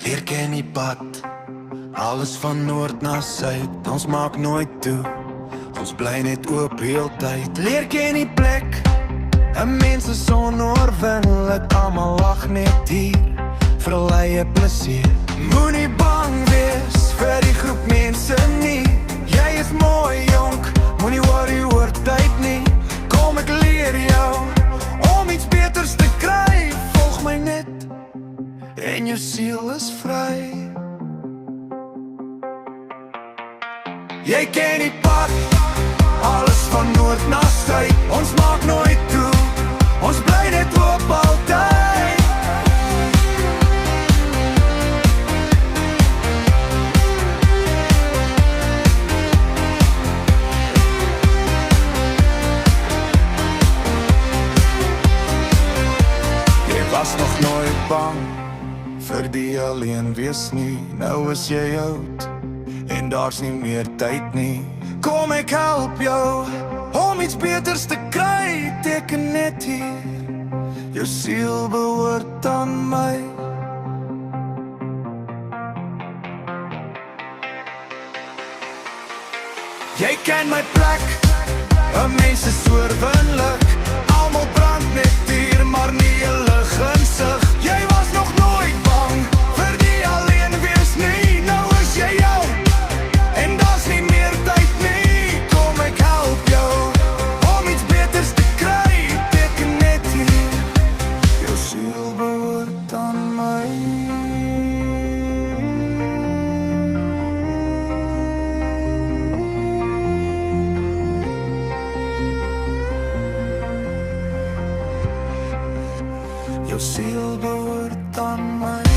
Leer ken die pad, alles van noord na suid. Ons maak nooit toe, ons bly net oop heeltyd. Leer ken die plek, 'n mens is onoorwinnelik. Almal lag net hier, vir hul eie plesier. Moenie bang wees vir die groep mense nie. Jy is mooi jonk, moenie worry oor tyd nie. Kom ek leer jou, om iets beters te kry. Volg my net, en jou siel is vry. Jy ken die pad, alles van noord na suid. Ons maak nooit toe, ons bly net oop altyd. Jy was nog nooit bang vir die alleen wees nie. Nou is jy oud en daar's nie meer tyd nie. Kom ek help jou, om iets beters te kry. Teken net hier, jou siel behoort aan my. Jy ken my plek, 'n mens is oorwinnelik. Almal brand net hier, maar nie 'n lig in sig. Jy was nog nooit bang vir die alleen wees nie. Nou is jy jou, en daar's nie meer tyd nie. Kom ek help jou, om iets beters te kry. Teken net hier, jou siel behoort aan my. Jou siel behoort aan my.